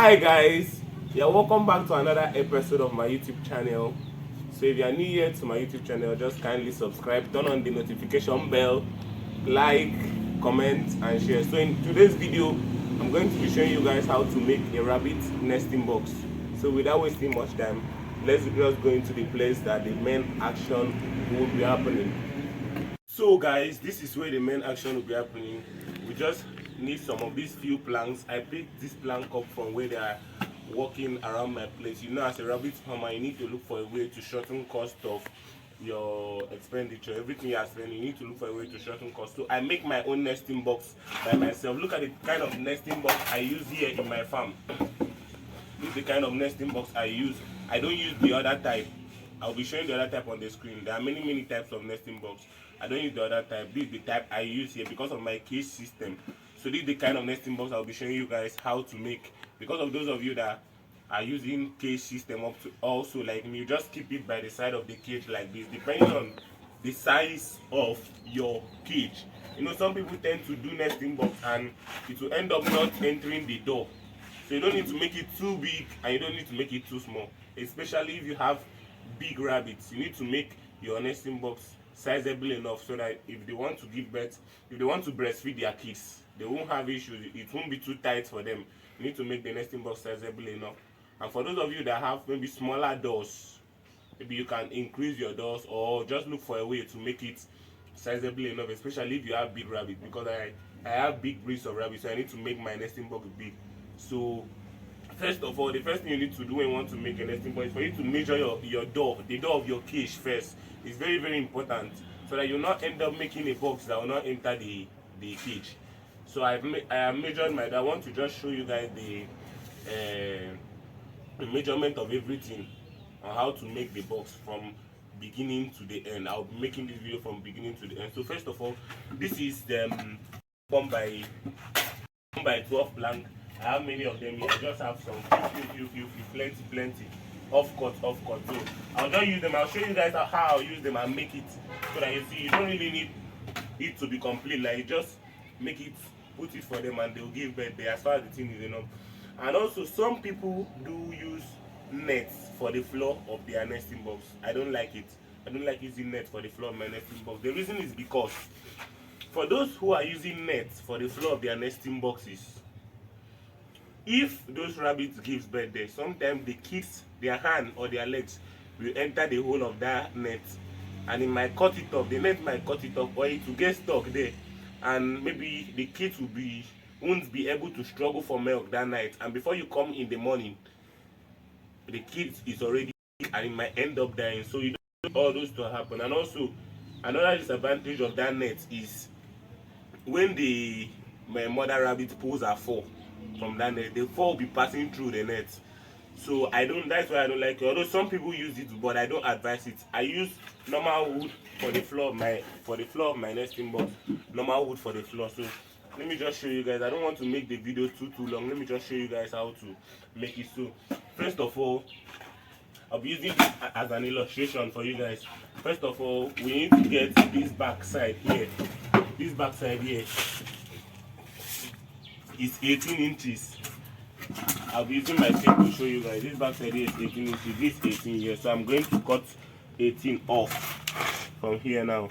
Hi guys, yeah, welcome back to another episode of my YouTube channel. So if you are new here to my YouTube channel, just kindly subscribe, turn on the notification bell, like, comment and share. So in today's video, I'm going to be showing you guys how to make a rabbit nesting box. So without wasting much time, let's just go into the place that the main action will be happening. So guys, this is where the main action will be happening. We just need some of these few planks. I picked this plank up from where they are walking around my place. You know, as a rabbit farmer, you need to look for a way to shorten cost of your expenditure. Everything you are spending, you need to look for a way to shorten cost. So I make my own nesting box by myself. Look at the kind of nesting box I use here in my farm. This is the kind of nesting box I use. I don't use the other type. I'll be showing the other type on the screen. There are many types of nesting box. I don't use the other type. This is the type I use here because of my cage system. So this is the kind of nesting box I'll be showing you guys how to make. Because of those of you that are using cage system up to also like me, you just keep it by the side of the cage like this, depending on the size of your cage. You know, some people tend to do nesting box and it will end up not entering the door. So you don't need to make it too big and you don't need to make it too small. Especially if you have big rabbits, you need to make your nesting box sizable enough so that if they want to give birth, if they want to breastfeed their kids, they won't have issues. It won't be too tight for them. You need to make the nesting box sizable enough. And for those of you that have maybe smaller doors, maybe you can increase your doors or just look for a way to make it sizable enough, especially if you have big rabbits, because I have big breeds of rabbits, so I need to make my nesting box big. So first of all, the first thing you need to do when you want to make a nesting box is for you to measure your door, the door of your cage first. It's very important, so that you'll not end up making a box that will not enter the cage. So I have measured my door. I want to just show you guys the measurement of everything on how to make the box from beginning to the end. I'll be making this video from beginning to the end. So first of all, this is the 1 by 12 plank. I have many of them here. I just have some few plenty off cut. So I'll just use them. I'll show you guys how I'll use them and make it so that you see you don't really need it to be complete. Like, you just make it, put it for them and they'll give birth there as far as the thing is enough. And also some people do use nets for the floor of their nesting box. I don't like it. I don't like using nets for the floor of my nesting box. The reason is because for those who are using nets for the floor of their nesting boxes, if those rabbits give birth there, sometimes the kids, their hand or their legs will enter the hole of that net and it might cut it off. The net might cut it off or it will get stuck there, and maybe the kids won't be able to struggle for milk that night, and before you come in the morning the kids is already sick and it might end up dying. So you don't want all those to happen. And also another disadvantage of that net is when my mother rabbit pulls her fall from that net, the fall will be passing through the net. So that's why I don't like it. Although some people use it, but I don't advise it. I use normal wood for the floor of my nesting box. Normal wood for the floor. So let me just show you guys. I don't want to make the video too long. Let me just show you guys how to make it. So first of all, I'll be using this as an illustration for you guys. First of all, we need to get this back side here. This back side here is 18 inches. I'll be using my tape to show you guys. This back side here is 18 inches. This is 18 here. So I'm going to cut 18 off from here now.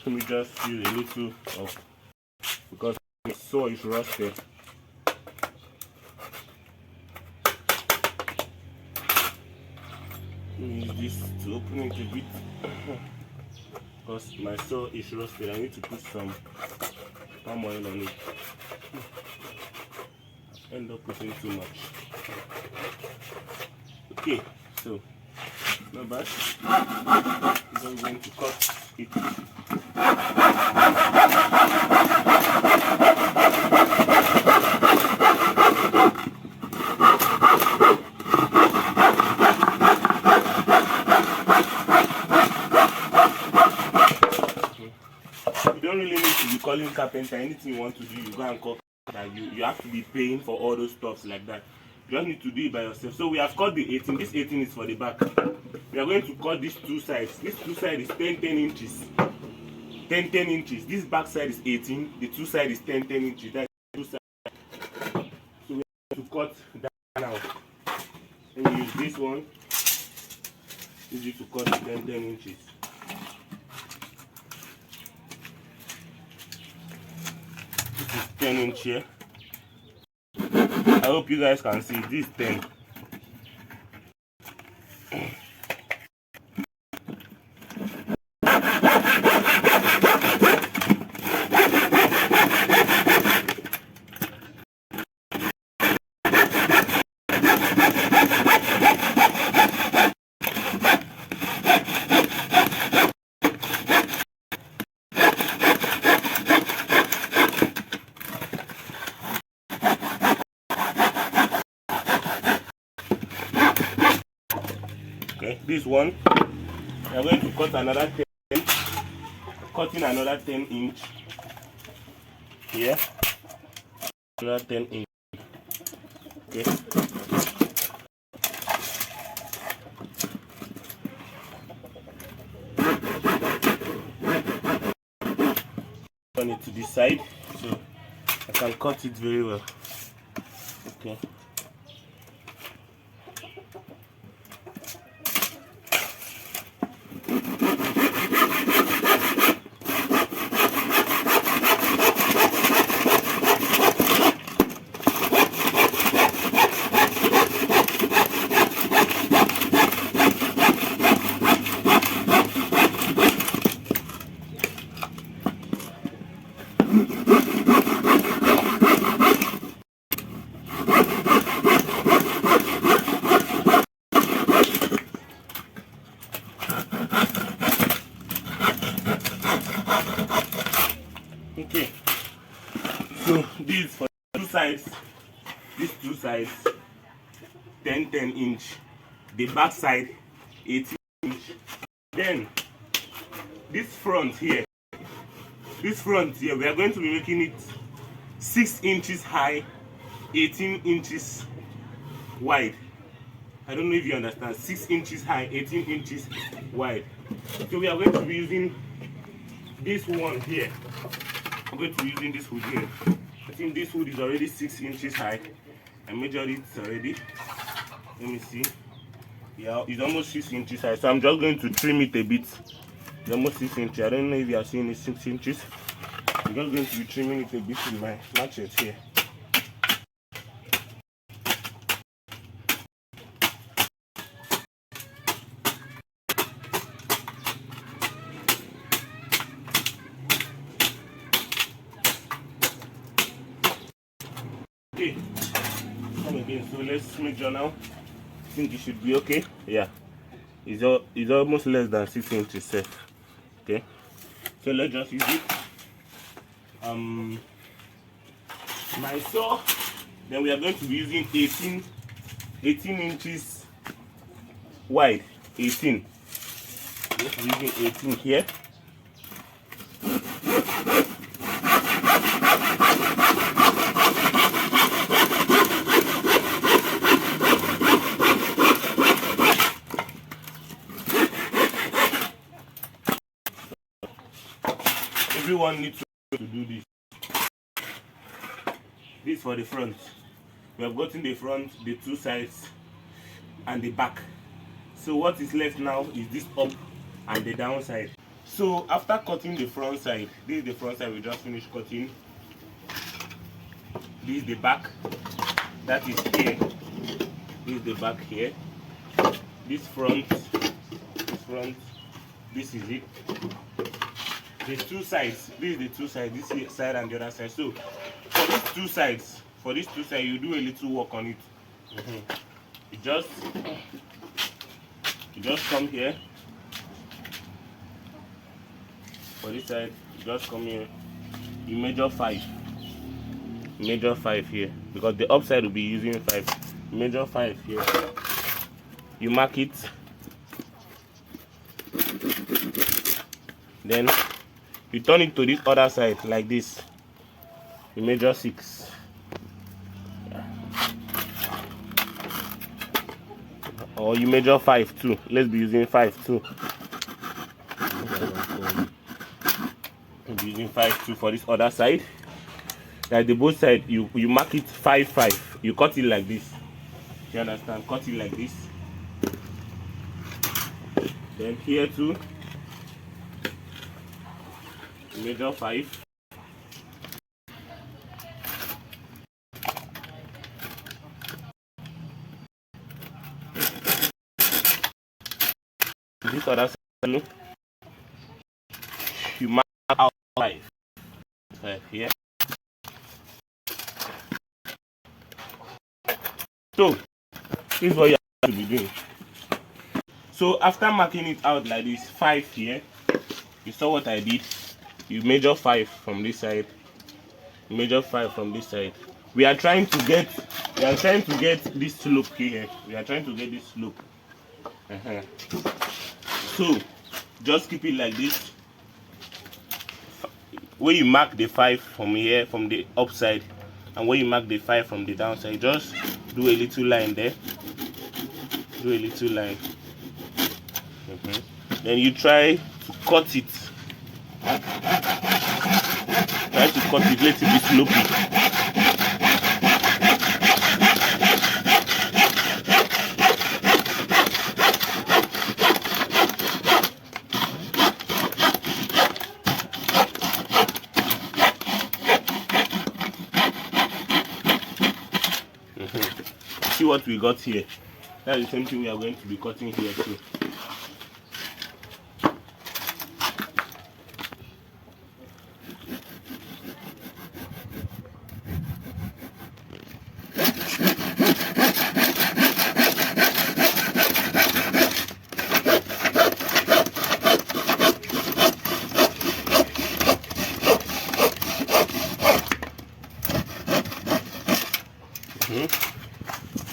Let me just use a little off because my saw is rusted. Use this to open it a bit because my saw is rusted. I need to put some palm oil on it. End up putting too much. Okay, so not bad. I'm going to cut it. You don't really need to be calling carpenter. Anything you want to do, you go and call. You have to be paying for all those stuffs like that. You just need to do it by yourself. So we have cut the 18. This 18 is for the back. We are going to cut these two sides. This two side is 10 inches. 10 inches. This back side is 18. The two side is 10 inches. That's two sides. So we have to cut that now. Let me use this one. Easy to cut 10 inches. This is 10 inch here. I hope you guys can see this 10. Okay, this one we are going to cut another 10, cutting another 10 inch here, another 10 inch. Okay, turn it to this side so I can cut it very well. Okay. Okay, so this for two sides, these two sides 10 inch, the back side 18 inch. Then this front here we are going to be making it 6 inches high, 18 inches wide. I don't know if you understand. 6 inches high, 18 inches wide. So we are going to be using this one here. I'm going to be using this wood here. I think this wood is already 6 inches high. I measured it already. Let me see. Yeah, it's almost 6 inches high. So I'm just going to trim it a bit. It's almost 6 inches. I don't know if you are seeing it 6 inches. I'm just going to be trimming it a bit with my machete here. Okay, come again. So let's make sure now. I think it should be okay. Yeah, it's almost less than 6 inches safe. Okay, so let's just use it. My saw. Then we are going to be using 18 inches wide. 18. Just using 18 here. Everyone needs to do this. This for the front. We have gotten the front, the two sides, and the back. So what is left now is this up and the down side. So after cutting the front side, this is the front side we just finished cutting. This is the back. That is here. This is the back here. This front. This is it. The two sides. This is the two sides. This side and the other side. So for these two sides, you do a little work on it. You just come here. For this side, you just come here. You measure 5. Measure 5 here because the upside will be using 5. Measure 5 here. You mark it. Then you turn it to this other side like this. You measure 6. Or you measure 5 too. Let's be using 5 too. We'll be using 5 too for this other side. Like the both side, you mark it 5. you cut it like this. You understand? Cut it like this. Then here too, measure 5. This other side, you mark out 5 here. So this is what you have to be doing. So after marking it out like this, 5 here, you saw what I did. You measure 5 from this side. You measure 5 from this side. We are trying to get this slope here. We are trying to get this slope. So just keep it like this. When you mark the 5 from here, from the upside, and when you mark the 5 from the downside, just do a little line there. Do a little line. Then you try to cut it. Try to cut it, let it be slopey. See what we got here. That's the same thing we are going to be cutting here too.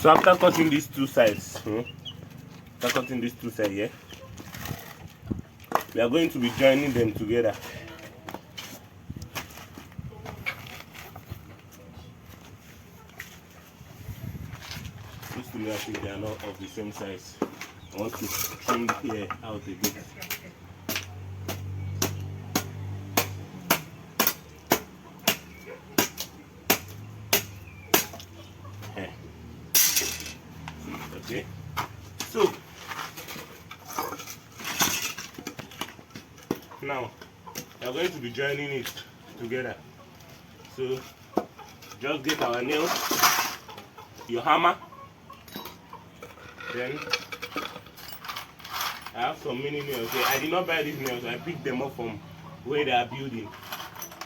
So after cutting these two sides, here, we are going to be joining them together. These two, I think they are not of the same size. I want to trim here out a bit. Okay, so now we are going to be joining it together. So just get our nails, your hammer. Then I have some mini nails here. I did not buy these nails. I picked them up from where they are building.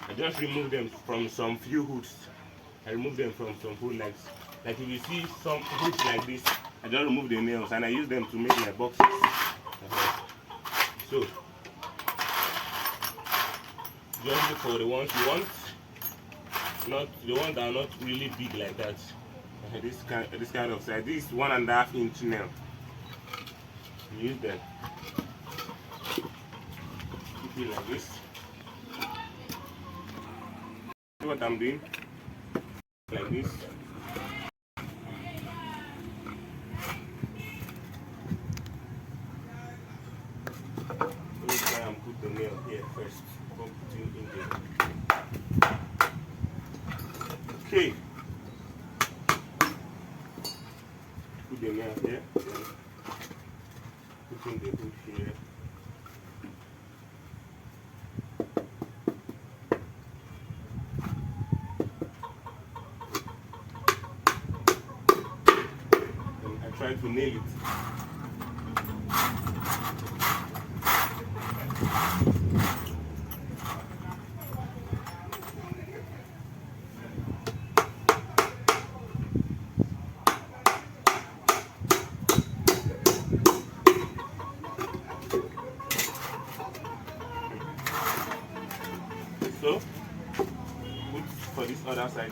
I just removed them from some few hoods. I removed them from some hood legs. Like if you see some hoods like this, I just remove the nails and I use them to make my boxes. So just look for the ones you want, not the ones that are not really big like that. This kind of size. This is 1.5 inch nail. Use them. Keep it like this. See what I'm doing? Like this. Put the nail here first before putting in there. Okay. Put the nail here. Putting the hood here. And I try to nail it. So, put for this other side.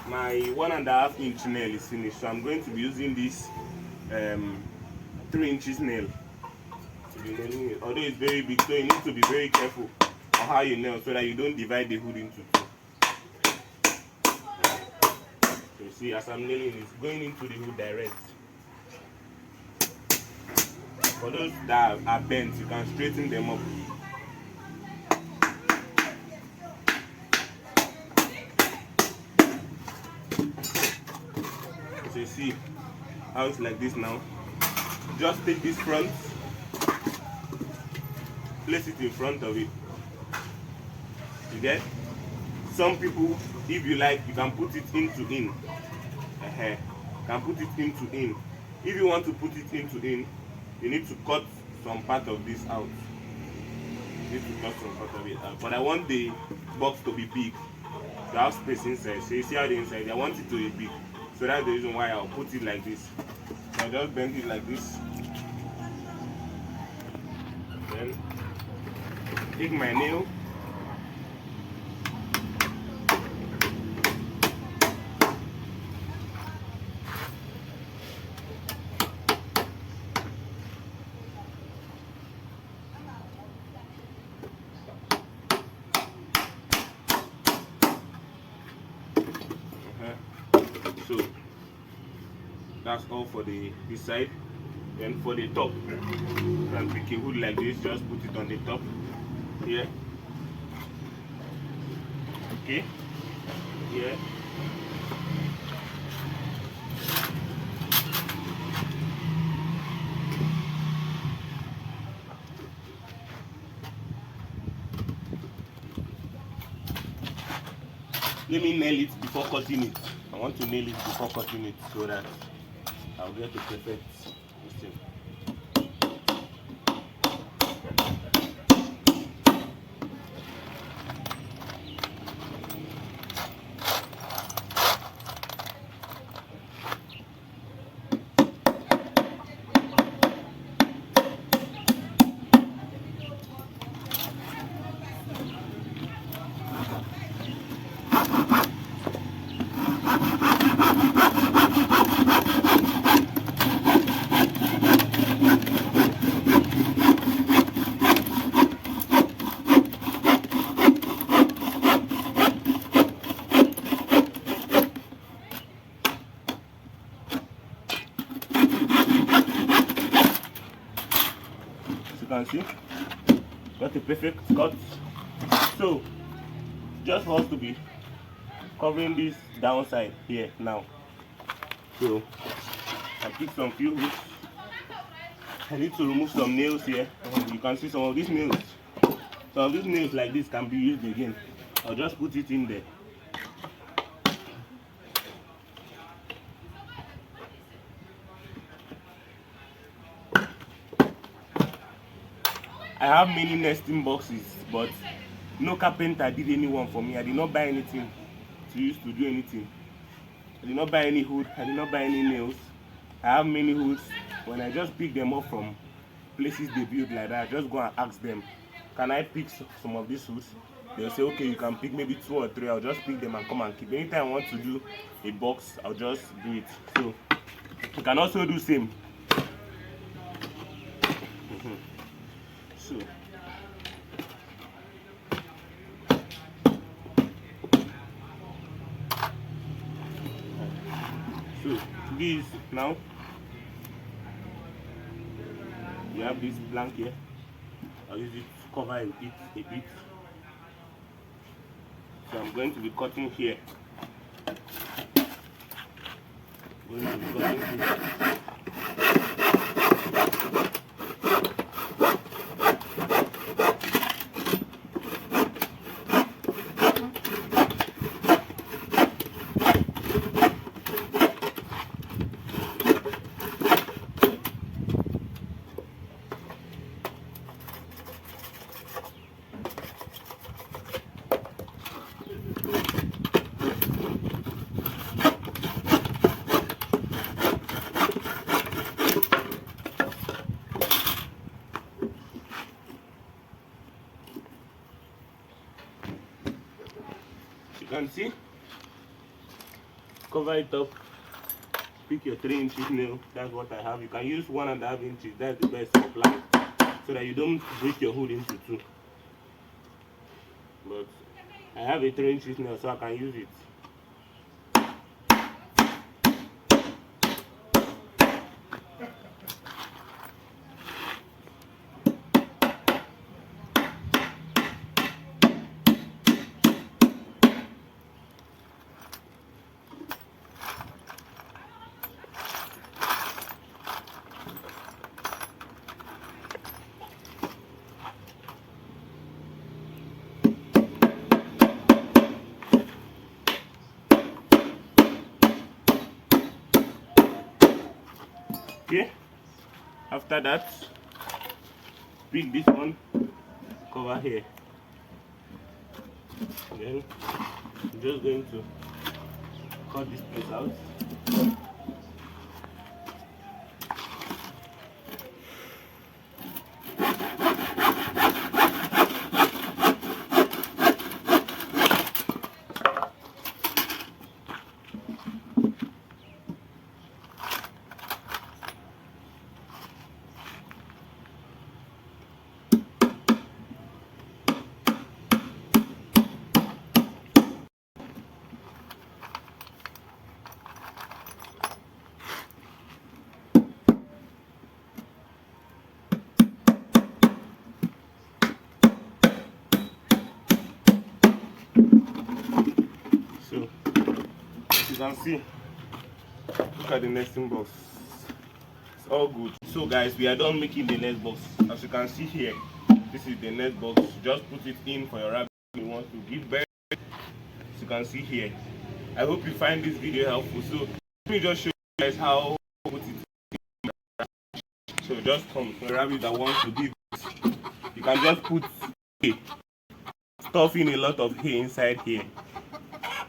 My 1.5 inch nail is finished, so I'm going to be using this 3 inches nail to be nailing it. Although it's very big, so you need to be very careful on how you nail so that you don't divide the hood into two. So you see, as I'm nailing, it's going into the hood direct. For those that are bent, you can straighten them up. So you see how it's like this now. Just take this front, place it in front of it. You get? Some people, if you like, you can put it into in. Can put it into in. If you want to put it into in, you need to cut some part of this out. You need to cut some part of it out. But I want the box to be big, to have space inside. So you see how the inside, I want it to be big. So that's the reason why I'll put it like this. So I'll just bend it like this. Then take my nail. So that's all for this side. Then for the top, you can pick a wood like this, just put it on the top here. Okay, here. Let me nail it before cutting it. I want to nail it before cutting it so that I'll get a perfect thing. Can see, got a perfect cut. So just for us to be covering this downside here now, so I pick some few hooks. I need to remove some nails here. You can see some of these nails. Some of these nails like this can be used again. I'll just put it in there. I have many nesting boxes, but no carpenter did any one for me. I did not buy anything to use to do anything. I did not buy any hood. I did not buy any nails. I have many hoods. When I just pick them up from places they build like that, I just go and ask them, can I pick some of these hoods? They'll say, okay, you can pick maybe 2 or 3. I'll just pick them and come and keep. Anytime I want to do a box, I'll just do it. So you can also do same. So this now, you have this blank here. I'll use it to cover it a bit. So I'm going to be cutting here. Can see, cover it up, pick your 3 inches nail. That's what I have. You can use 1.5 inches. That's the best for plank, so that you don't break your hood into 2. But I have a 3 inches nail, so I can use it. After that, pick this one, cover here. Then I'm just going to cut this piece out. So as you can see, look at the nesting box. It's all good. So guys, we are done making the nest box. As you can see here, this is the nest box. Just put it in for your rabbit you want to give birth. As you can see here, I hope you find this video helpful. So let me just show you guys how to put it in. So just come for a rabbit that wants to give birth. You can just put hay, stuff in a lot of hay inside here,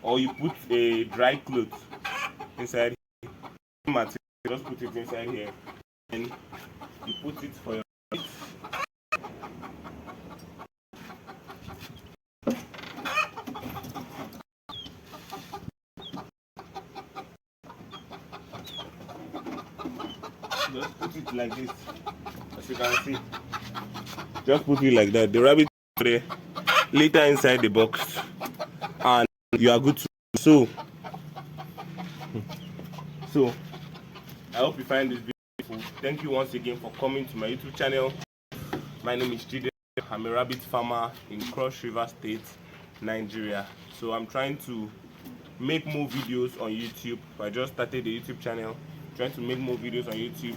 or you put a dry cloth inside here. Material, just put it inside here, and you put it for your rabbit. Just put it like this. As you can see, just put it like that. The rabbit is there, later inside the box, and you are good to go. So I hope you find this video helpful. Thank you once again for coming to my YouTube channel. My name is Chide. I'm a rabbit farmer in Cross River State, Nigeria. So I'm trying to make more videos on YouTube. I just started the YouTube channel, trying to make more videos on YouTube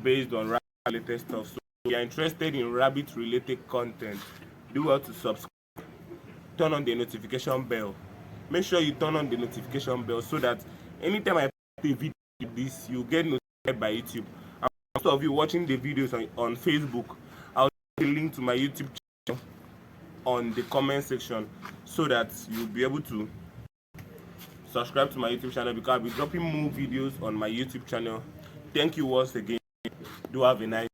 based on rabbit related stuff. So if you are interested in rabbit related content, do well to subscribe, turn on the notification bell. Make sure you turn on the notification bell so that anytime I post a video like this, you get notified by YouTube. And most of you watching the videos on Facebook, I'll put the link to my YouTube channel on the comment section so that you'll be able to subscribe to my YouTube channel, because I'll be dropping more videos on my YouTube channel. Thank you once again. Do have a nice